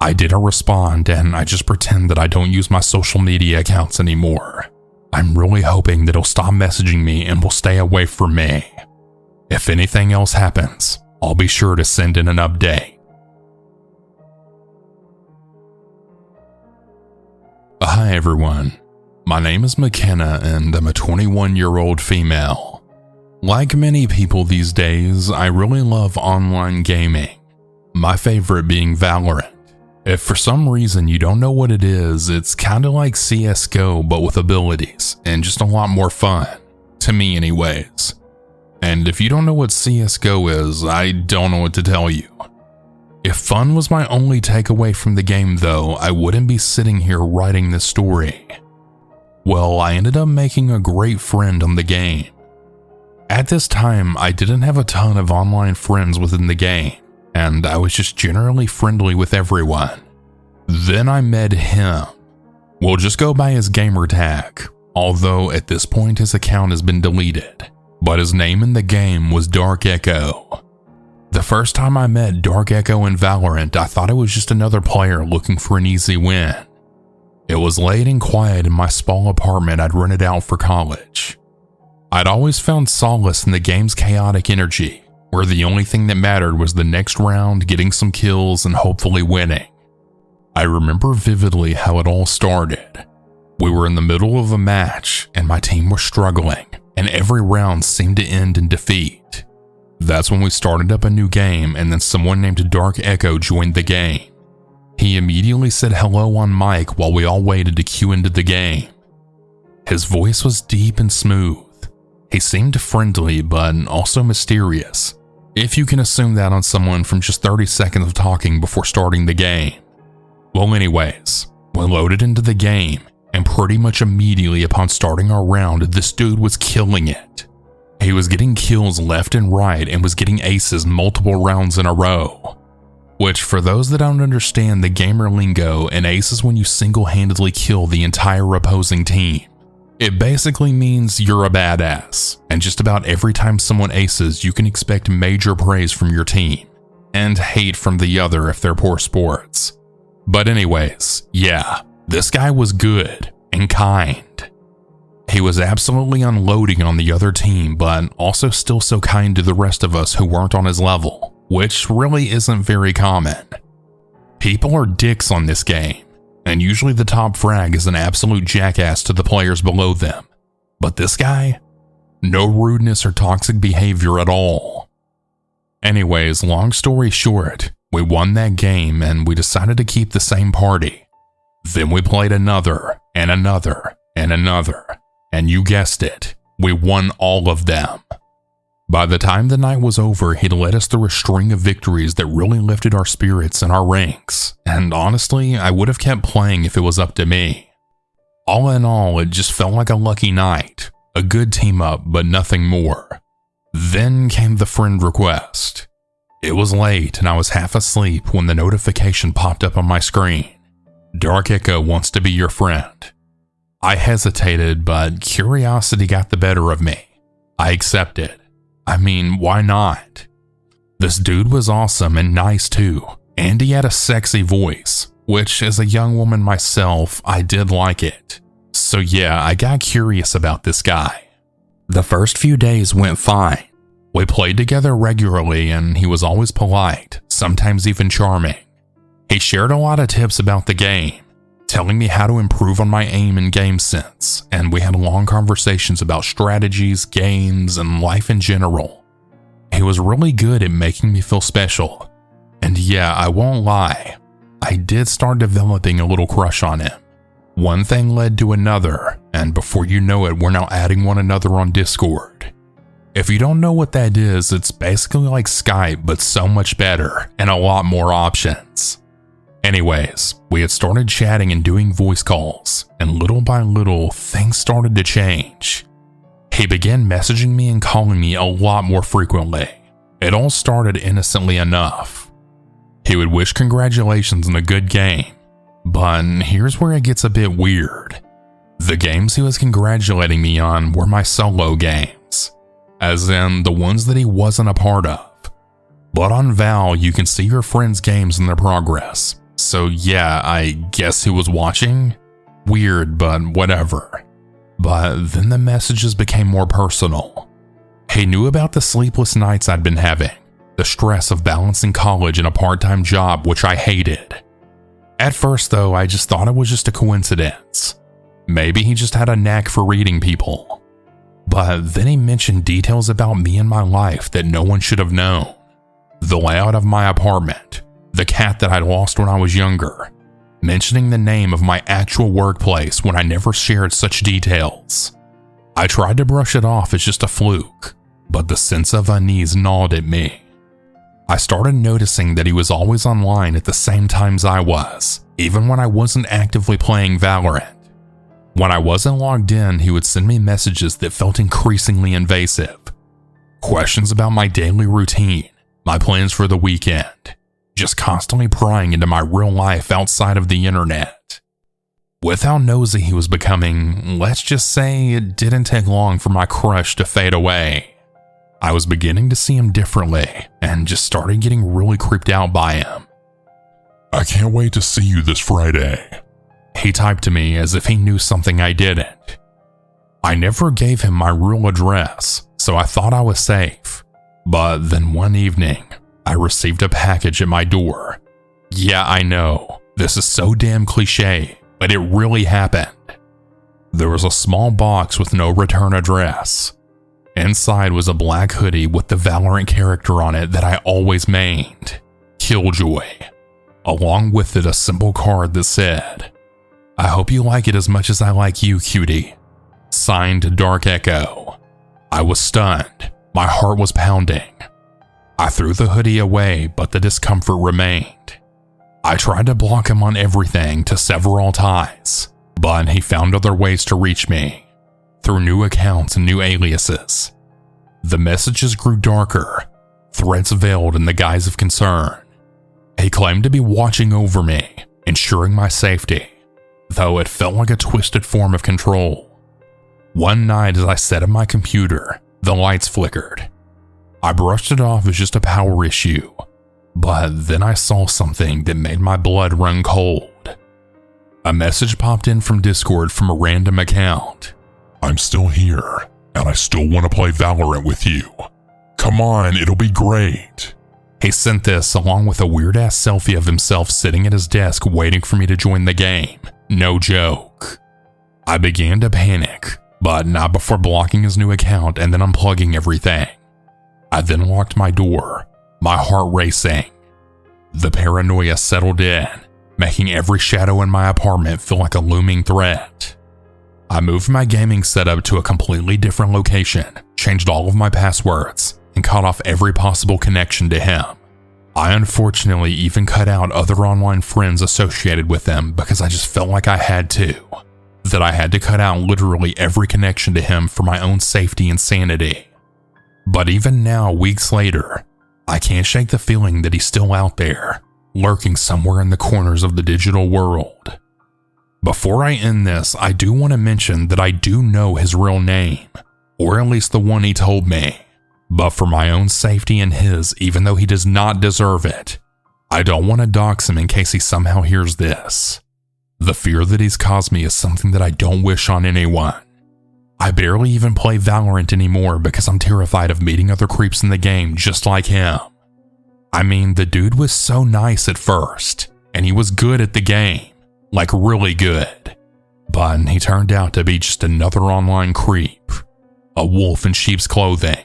I didn't respond and I just pretend that I don't use my social media accounts anymore. I'm really hoping that he'll stop messaging me and will stay away from me. If anything else happens, I'll be sure to send in an update. Hi everyone, my name is Mckenna and I'm a 21-year-old female. Like many people these days, I really love online gaming, my favorite being Valorant. If for some reason you don't know what it is, it's kinda like CSGO but with abilities, and just a lot more fun. To me anyways. And if you don't know what CSGO is, I don't know what to tell you. If fun was my only takeaway from the game though, I wouldn't be sitting here writing this story. Well, I ended up making a great friend on the game. At this time, I didn't have a ton of online friends within the game, and I was just generally friendly with everyone. Then I met him. We'll just go by his gamer tag, although at this point his account has been deleted, but his name in the game was Dark Echo. The first time I met Dark Echo in Valorant, I thought it was just another player looking for an easy win. It was late and quiet in my small apartment I'd rented out for college. I'd always found solace in the game's chaotic energy, where the only thing that mattered was the next round, getting some kills, and hopefully winning. I remember vividly how it all started. We were in the middle of a match, and my team was struggling, and every round seemed to end in defeat. That's when we started up a new game, and then someone named Dark Echo joined the game. He immediately said hello on mic while we all waited to queue into the game. His voice was deep and smooth. He seemed friendly, but also mysterious, if you can assume that on someone from just 30 seconds of talking before starting the game. Well anyways, we loaded into the game, and pretty much immediately upon starting our round, this dude was killing it. He was getting kills left and right and was getting aces multiple rounds in a row. Which, for those that don't understand the gamer lingo, an ace is when you single-handedly kill the entire opposing team. It basically means you're a badass, and just about every time someone aces, you can expect major praise from your team, and hate from the other if they're poor sports. But anyways, yeah, this guy was good and kind. He was absolutely unloading on the other team, but also still so kind to the rest of us who weren't on his level, which really isn't very common. People are dicks on this game, and usually the top frag is an absolute jackass to the players below them. But this guy? No rudeness or toxic behavior at all. Anyways, long story short, we won that game and we decided to keep the same party. Then we played another, and another, and another, and you guessed it, we won all of them. By the time the night was over, he'd led us through a string of victories that really lifted our spirits and our ranks, and honestly, I would have kept playing if it was up to me. All in all, it just felt like a lucky night, a good team up, but nothing more. Then came the friend request. It was late and I was half asleep when the notification popped up on my screen. Dark Echo wants to be your friend. I hesitated, but curiosity got the better of me. I accepted. I mean, why not? This dude was awesome and nice too, and he had a sexy voice, which as a young woman myself, I did like it. So yeah, I got curious about this guy. The first few days went fine. We played together regularly and he was always polite, sometimes even charming. He shared a lot of tips about the game, telling me how to improve on my aim and game sense, and we had long conversations about strategies, games, and life in general. He was really good at making me feel special. And yeah, I won't lie, I did start developing a little crush on him. One thing led to another, and before you know it, we're now adding one another on Discord. If you don't know what that is, it's basically like Skype, but so much better, and a lot more options. Anyways, we had started chatting and doing voice calls, and little by little, things started to change. He began messaging me and calling me a lot more frequently. It all started innocently enough. He would wish congratulations on a good game, but here's where it gets a bit weird. The games he was congratulating me on were my solo games, as in the ones that he wasn't a part of. But on Val, you can see your friends' games and their progress. So yeah, I guess he was watching? Weird, but whatever. But then the messages became more personal. He knew about the sleepless nights I'd been having, the stress of balancing college and a part-time job, which I hated. At first though, I just thought it was just a coincidence. Maybe he just had a knack for reading people. But then he mentioned details about me and my life that no one should have known. The layout of my apartment, the cat that I lost when I was younger, mentioning the name of my actual workplace when I never shared such details. I tried to brush it off as just a fluke, but the sense of unease gnawed at me. I started noticing that he was always online at the same times I was, even when I wasn't actively playing Valorant. When I wasn't logged in, he would send me messages that felt increasingly invasive. Questions about my daily routine, my plans for the weekend, just constantly prying into my real life outside of the internet. With how nosy he was becoming, let's just say it didn't take long for my crush to fade away. I was beginning to see him differently and just started getting really creeped out by him. I can't wait to see you this Friday. He typed to me as if he knew something I didn't. I never gave him my real address, so I thought I was safe. But then one evening, I received a package at my door. Yeah, I know, this is so damn cliche, but it really happened. There was a small box with no return address. Inside was a black hoodie with the Valorant character on it that I always mained, Killjoy. Along with it, a simple card that said, "I hope you like it as much as I like you, cutie." Signed, Dark Echo. I was stunned. My heart was pounding. I threw the hoodie away, but the discomfort remained. I tried to block him on everything to sever all ties, but he found other ways to reach me, through new accounts and new aliases. The messages grew darker, threats veiled in the guise of concern. He claimed to be watching over me, ensuring my safety, though it felt like a twisted form of control. One night as I sat at my computer, the lights flickered. I brushed it off as just a power issue, but then I saw something that made my blood run cold. A message popped in from Discord from a random account. I'm still here, and I still want to play Valorant with you. Come on, it'll be great. He sent this along with a weird-ass selfie of himself sitting at his desk waiting for me to join the game. No joke. I began to panic, but not before blocking his new account and then unplugging everything. I then locked my door, my heart racing. The paranoia settled in, making every shadow in my apartment feel like a looming threat. I moved my gaming setup to a completely different location, changed all of my passwords, and cut off every possible connection to him. I unfortunately even cut out other online friends associated with him because I just felt like I had to. That I had to cut out literally every connection to him for my own safety and sanity. But even now, weeks later, I can't shake the feeling that he's still out there, lurking somewhere in the corners of the digital world. Before I end this, I do want to mention that I do know his real name, or at least the one he told me. But for my own safety and his, even though he does not deserve it, I don't want to dox him in case he somehow hears this. The fear that he's caused me is something that I don't wish on anyone. I barely even play Valorant anymore because I'm terrified of meeting other creeps in the game just like him. I mean, the dude was so nice at first, and he was good at the game, like really good. But he turned out to be just another online creep, a wolf in sheep's clothing.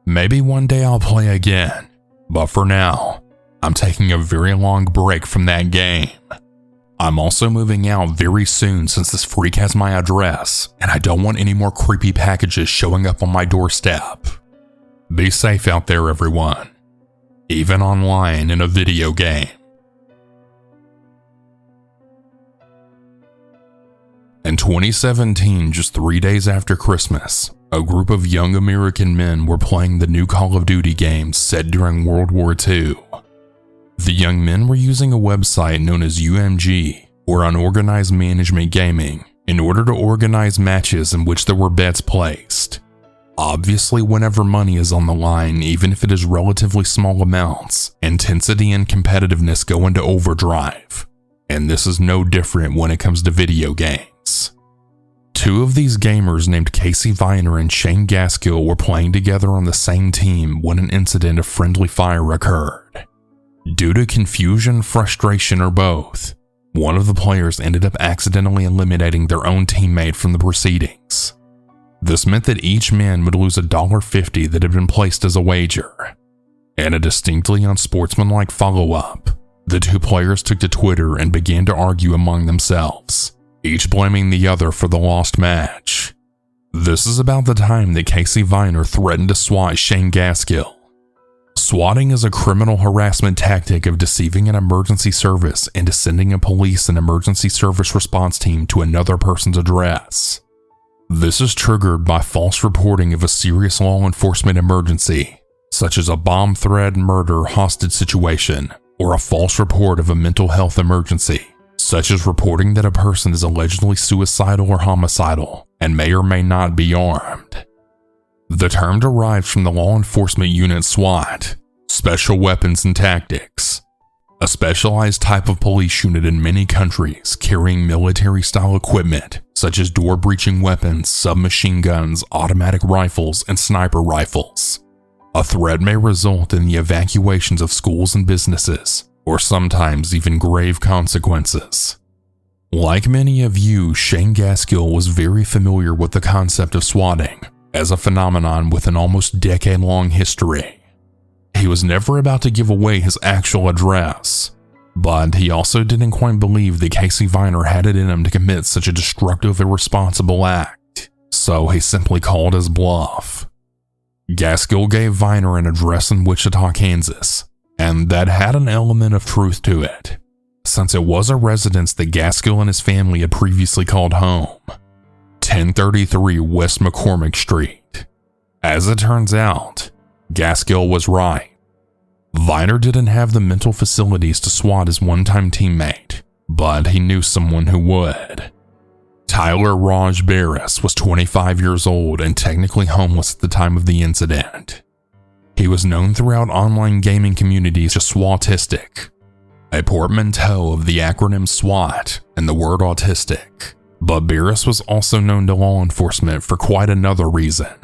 Maybe one day I'll play again, but for now, I'm taking a very long break from that game. I'm also moving out very soon since this freak has my address, and I don't want any more creepy packages showing up on my doorstep. Be safe out there, everyone, even online in a video game. In 2017, just 3 days after Christmas, a group of young American men were playing the new Call of Duty game set during World War II. The young men were using a website known as UMG, or Unorganized Management Gaming, in order to organize matches in which there were bets placed. Obviously, whenever money is on the line, even if it is relatively small amounts, intensity and competitiveness go into overdrive. And this is no different when it comes to video games. Two of these gamers named Casey Viner and Shane Gaskill were playing together on the same team when an incident of friendly fire occurred. Due to confusion, frustration, or both, one of the players ended up accidentally eliminating their own teammate from the proceedings. This meant that each man would lose $1.50 that had been placed as a wager. In a distinctly unsportsmanlike follow-up, the two players took to Twitter and began to argue among themselves, each blaming the other for the lost match. This is about the time that Casey Viner threatened to swat Shane Gaskill. Swatting is a criminal harassment tactic of deceiving an emergency service into sending a police and emergency service response team to another person's address. This is triggered by false reporting of a serious law enforcement emergency, such as a bomb threat, murder, hostage situation, or a false report of a mental health emergency, such as reporting that a person is allegedly suicidal or homicidal and may or may not be armed. The term derives from the law enforcement unit SWAT, Special Weapons and Tactics, a specialized type of police unit in many countries carrying military-style equipment such as door-breaching weapons, submachine guns, automatic rifles, and sniper rifles. A threat may result in the evacuations of schools and businesses, or sometimes even grave consequences. Like many of you, Shane Gaskill was very familiar with the concept of swatting as a phenomenon with an almost decade-long history. He was never about to give away his actual address, but he also didn't quite believe that Casey Viner had it in him to commit such a destructive, irresponsible act, so he simply called his bluff. Gaskill gave Viner an address in Wichita, Kansas, and that had an element of truth to it, since it was a residence that Gaskill and his family had previously called home, 1033 West McCormick Street. As it turns out, Gaskill was right. Viner didn't have the mental facilities to swat his one-time teammate, but he knew someone who would. Tyler Raj Barris was 25 years old and technically homeless at the time of the incident. He was known throughout online gaming communities as Swatistic, a portmanteau of the acronym SWAT and the word autistic. But Barris was also known to law enforcement for quite another reason,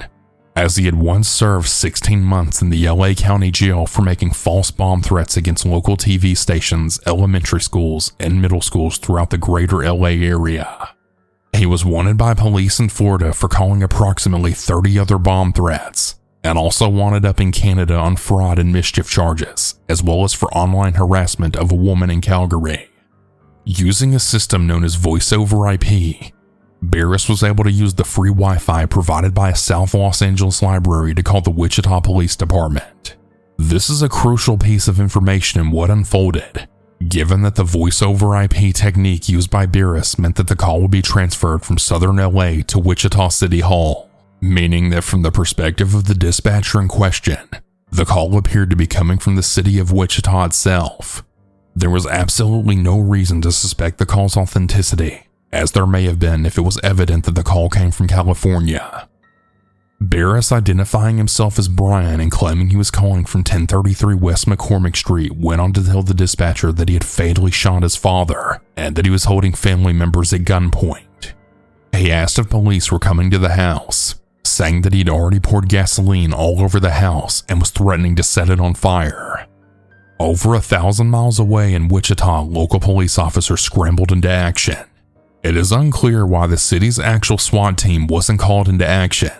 as he had once served 16 months in the LA County Jail for making false bomb threats against local TV stations, elementary schools, and middle schools throughout the greater LA area. He was wanted by police in Florida for calling approximately 30 other bomb threats, and also wanted up in Canada on fraud and mischief charges, as well as for online harassment of a woman in Calgary. Using a system known as Voice over IP, Barris was able to use the free Wi-Fi provided by a South Los Angeles library to call the Wichita Police Department. This is a crucial piece of information in what unfolded, given that the Voice over IP technique used by Barris meant that the call would be transferred from southern LA to Wichita City Hall, meaning that from the perspective of the dispatcher in question, the call appeared to be coming from the city of Wichita itself. There was absolutely no reason to suspect the call's authenticity, as there may have been if it was evident that the call came from California. Barris, identifying himself as Brian and claiming he was calling from 1033 West McCormick Street, went on to tell the dispatcher that he had fatally shot his father and that he was holding family members at gunpoint. He asked if police were coming to the house, saying that he'd already poured gasoline all over the house and was threatening to set it on fire. Over 1,000 miles away in Wichita, local police officers scrambled into action. It is unclear why the city's actual SWAT team wasn't called into action,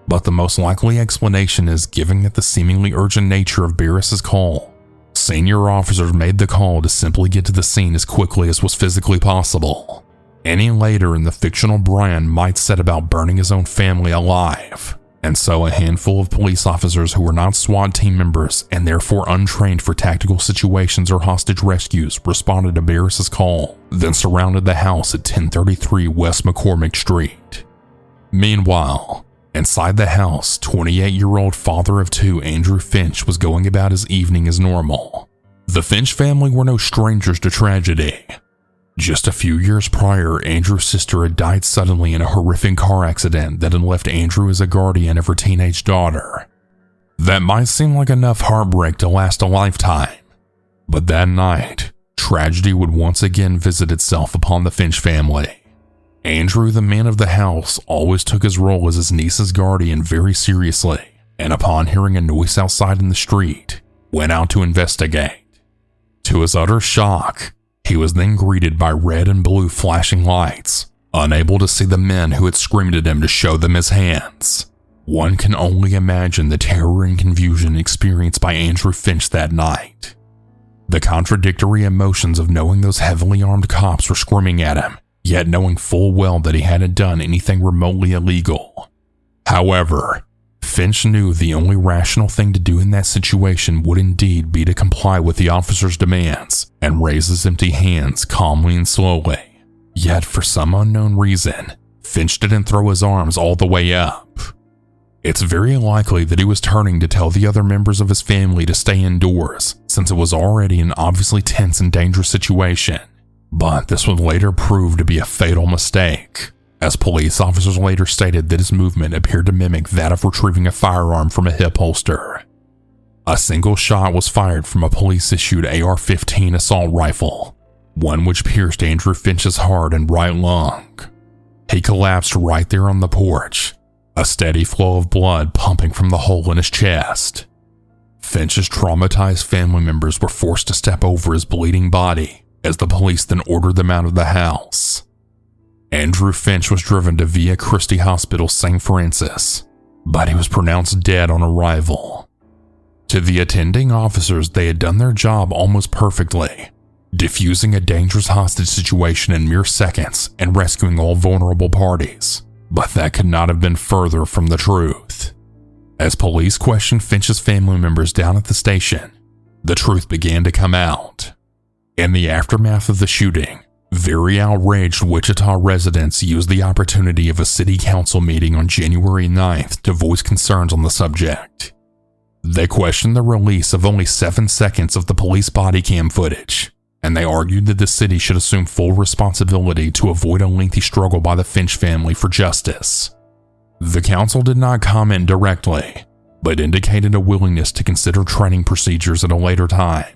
but the most likely explanation is, given that the seemingly urgent nature of Barris's call, senior officers made the call to simply get to the scene as quickly as was physically possible. Any later in the fictional Brian might set about burning his own family alive, and so a handful of police officers who were not SWAT team members and therefore untrained for tactical situations or hostage rescues responded to Barris's call, then surrounded the house at 1033 West McCormick Street. Meanwhile, inside the house, 28-year-old father of two Andrew Finch was going about his evening as normal. The Finch family were no strangers to tragedy. Just a few years prior, Andrew's sister had died suddenly in a horrific car accident that had left Andrew as a guardian of her teenage daughter. That might seem like enough heartbreak to last a lifetime, but that night, tragedy would once again visit itself upon the Finch family. Andrew, the man of the house, always took his role as his niece's guardian very seriously, and upon hearing a noise outside in the street, went out to investigate. To his utter shock, he was then greeted by red and blue flashing lights, unable to see the men who had screamed at him to show them his hands. One can only imagine the terror and confusion experienced by Andrew Finch that night. The contradictory emotions of knowing those heavily armed cops were screaming at him, yet knowing full well that he hadn't done anything remotely illegal. However, Finch knew the only rational thing to do in that situation would indeed be to comply with the officer's demands and raise his empty hands calmly and slowly. Yet for some unknown reason, Finch didn't throw his arms all the way up. It's very likely that he was turning to tell the other members of his family to stay indoors, since it was already an obviously tense and dangerous situation. But this would later prove to be a fatal mistake, as police officers later stated that his movement appeared to mimic that of retrieving a firearm from a hip holster. A single shot was fired from a police-issued AR-15 assault rifle, one which pierced Andrew Finch's heart and right lung. He collapsed right there on the porch, a steady flow of blood pumping from the hole in his chest. Finch's traumatized family members were forced to step over his bleeding body as the police then ordered them out of the house. Andrew Finch was driven to Via Christi Hospital St. Francis, but he was pronounced dead on arrival. To the attending officers, they had done their job almost perfectly, defusing a dangerous hostage situation in mere seconds and rescuing all vulnerable parties. But that could not have been further from the truth. As police questioned Finch's family members down at the station, the truth began to come out. In the aftermath of the shooting, very outraged Wichita residents used the opportunity of a city council meeting on January 9th to voice concerns on the subject. They questioned the release of only 7 seconds of the police body cam footage, and they argued that the city should assume full responsibility to avoid a lengthy struggle by the Finch family for justice. The council did not comment directly, but indicated a willingness to consider training procedures at a later time.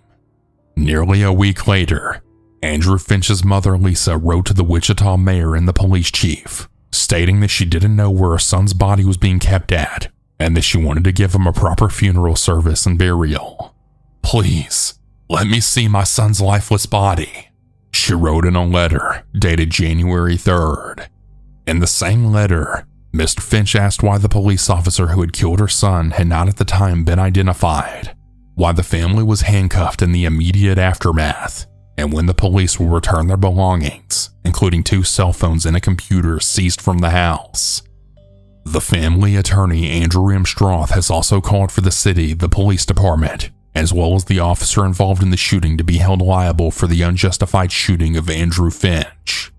Nearly a week later, Andrew Finch's mother Lisa wrote to the Wichita mayor and the police chief, stating that she didn't know where her son's body was being kept at, and that she wanted to give him a proper funeral service and burial. "Please, let me see my son's lifeless body," she wrote in a letter dated January 3rd. In the same letter, Mr. Finch asked why the police officer who had killed her son had not at the time been identified, why the family was handcuffed in the immediate aftermath, and when the police will return their belongings, including 2 cell phones and a computer seized from the house. The family attorney Andrew M. Stroth has also called for the city, the police department, as well as the officer involved in the shooting to be held liable for the unjustified shooting of Andrew Finch.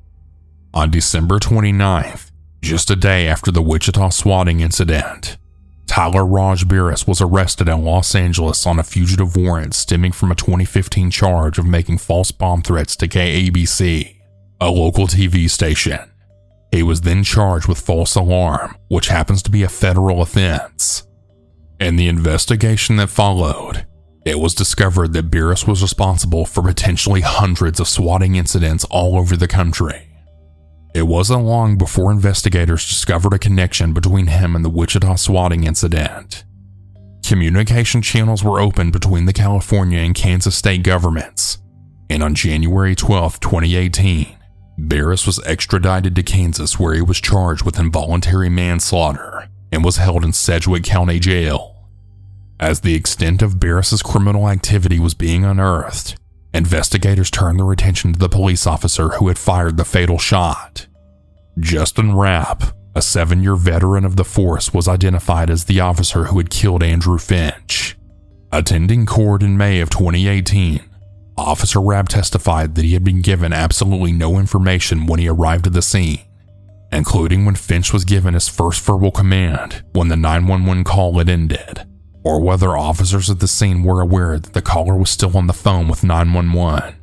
On December 29th, just a day after the Wichita swatting incident, Tyler Raj Barris was arrested in Los Angeles on a fugitive warrant stemming from a 2015 charge of making false bomb threats to KABC, a local TV station. He was then charged with false alarm, which happens to be a federal offense. In the investigation that followed, it was discovered that Barris was responsible for potentially hundreds of swatting incidents all over the country. It wasn't long before investigators discovered a connection between him and the Wichita swatting incident. Communication channels were opened between the California and Kansas state governments, and on January 12, 2018, Barris was extradited to Kansas, where he was charged with involuntary manslaughter and was held in Sedgwick County Jail. As the extent of Barris's criminal activity was being unearthed, investigators turned their attention to the police officer who had fired the fatal shot. Justin Rapp, a 7-year veteran of the force, was identified as the officer who had killed Andrew Finch. Attending court in May of 2018, Officer Rapp testified that he had been given absolutely no information when he arrived at the scene, including when Finch was given his first verbal command when the 911 call had ended, or whether officers at the scene were aware that the caller was still on the phone with 911.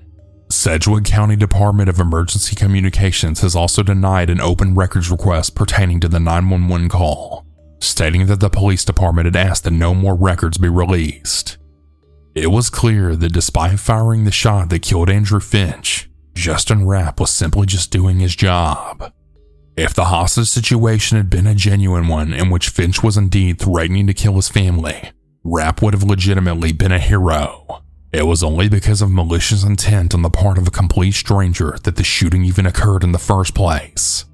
Sedgwick County Department of Emergency Communications has also denied an open records request pertaining to the 911 call, stating that the police department had asked that no more records be released. It was clear that despite firing the shot that killed Andrew Finch, Justin Rapp was simply just doing his job. If the hostage situation had been a genuine one in which Finch was indeed threatening to kill his family, Rapp would have legitimately been a hero. It was only because of malicious intent on the part of a complete stranger that the shooting even occurred in the first place.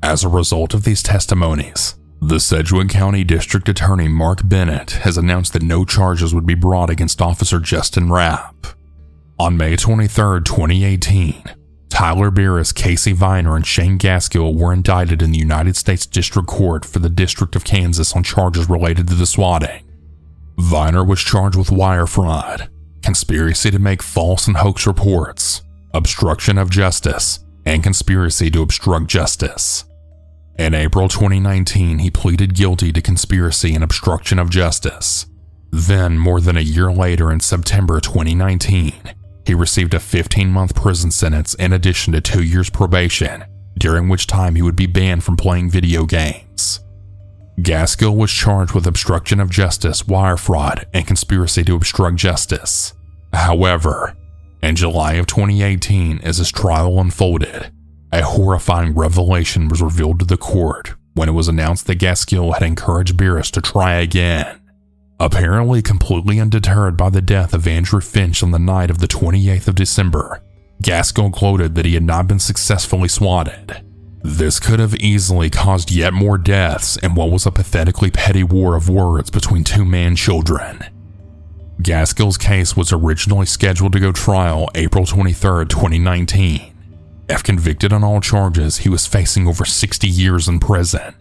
As a result of these testimonies, The Sedgwick County District Attorney Mark Bennett has announced that no charges would be brought against Officer Justin Rapp. On May 23, 2018, Tyler Barris, Casey Viner, and Shane Gaskill were indicted in the United States District Court for the District of Kansas on charges related to the swatting. Viner was charged with wire fraud, conspiracy to make false and hoax reports, obstruction of justice, and conspiracy to obstruct justice. In April 2019, he pleaded guilty to conspiracy and obstruction of justice. Then, more than a year later in September 2019, he received a 15-month prison sentence in addition to 2 years probation, during which time he would be banned from playing video games. Gaskill was charged with obstruction of justice, wire fraud, and conspiracy to obstruct justice. However, in July of 2018, as his trial unfolded, a horrifying revelation was revealed to the court when it was announced that Gaskill had encouraged Barris to try again. Apparently completely undeterred by the death of Andrew Finch on the night of the 28th of December, Gaskill gloated that he had not been successfully swatted. This could have easily caused yet more deaths in what was a pathetically petty war of words between two man-children. Gaskill's case was originally scheduled to go trial April 23, 2019. If convicted on all charges, he was facing over 60 years in prison.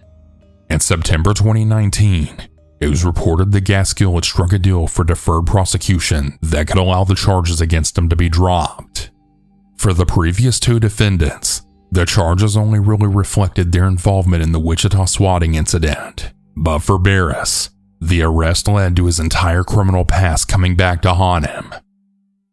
In September 2019, it was reported that Gaskill had struck a deal for deferred prosecution that could allow the charges against him to be dropped. For the previous two defendants, the charges only really reflected their involvement in the Wichita swatting incident. But for Barris, the arrest led to his entire criminal past coming back to haunt him.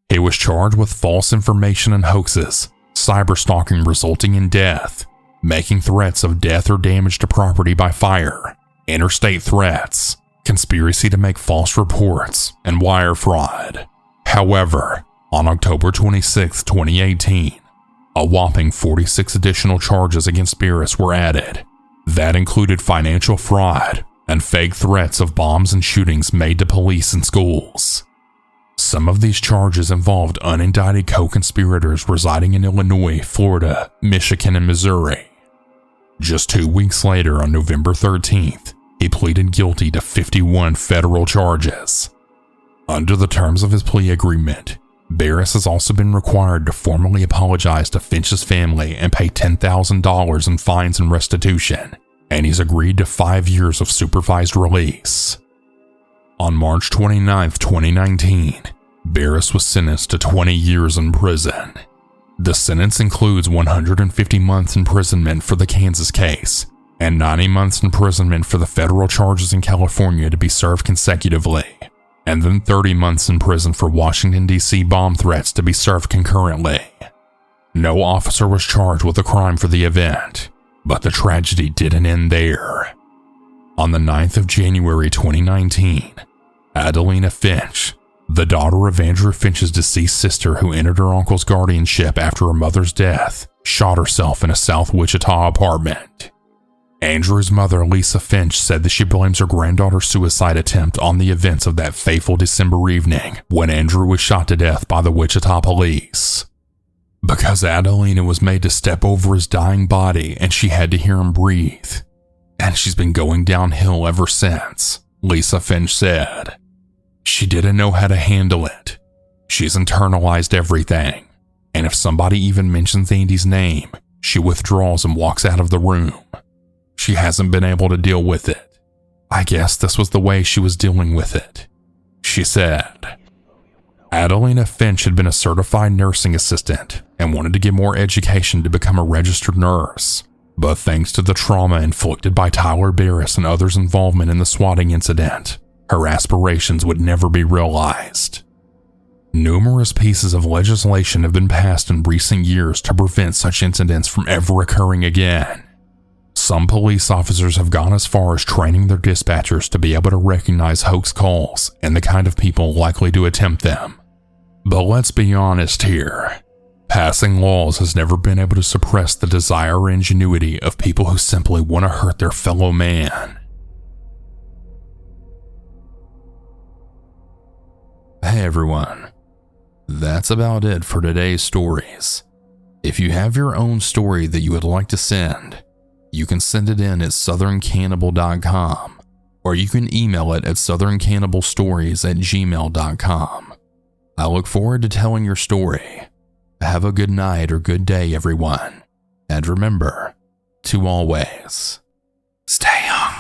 He was charged with false information and hoaxes, cyberstalking resulting in death, making threats of death or damage to property by fire, interstate threats, conspiracy to make false reports, and wire fraud. However, on October 26, 2018, a whopping 46 additional charges against Barris were added. That included financial fraud and fake threats of bombs and shootings made to police and schools. Some of these charges involved unindicted co-conspirators residing in Illinois, Florida, Michigan, and Missouri. Just 2 weeks later, on November 13th, he pleaded guilty to 51 federal charges. Under the terms of his plea agreement, Barris has also been required to formally apologize to Finch's family and pay $10,000 in fines and restitution, and he's agreed to 5 years of supervised release. On March 29, 2019, Barris was sentenced to 20 years in prison. The sentence includes 150 months imprisonment for the Kansas case and 90 months imprisonment for the federal charges in California to be served consecutively, and then 30 months in prison for Washington, D.C. bomb threats to be served concurrently. No officer was charged with a crime for the event, but the tragedy didn't end there. On the 9th of January 2019, Adelina Finch, the daughter of Andrew Finch's deceased sister who entered her uncle's guardianship after her mother's death, shot herself in a South Wichita apartment. Andrew's mother, Lisa Finch, said that she blames her granddaughter's suicide attempt on the events of that fateful December evening when Andrew was shot to death by the Wichita police. Because Adelina was made to step over his dying body and she had to hear him breathe. And she's been going downhill ever since, Lisa Finch said. She didn't know how to handle it. She's internalized everything. And if somebody even mentions Andy's name, she withdraws and walks out of the room. She hasn't been able to deal with it. I guess this was the way she was dealing with it, she said. Adelina Finch had been a certified nursing assistant and wanted to get more education to become a registered nurse. But thanks to the trauma inflicted by Tyler Barris and others' involvement in the swatting incident, her aspirations would never be realized. Numerous pieces of legislation have been passed in recent years to prevent such incidents from ever occurring again. Some police officers have gone as far as training their dispatchers to be able to recognize hoax calls and the kind of people likely to attempt them. But let's be honest here. Passing laws has never been able to suppress the desire or ingenuity of people who simply want to hurt their fellow man. Hey everyone, that's about it for today's stories. If you have your own story that you would like to send, you can send it in at southerncannibal.com, or you can email it at southerncannibal.stories@gmail.com. I look forward to telling your story. Have a good night or good day, everyone. And remember to always stay hungry.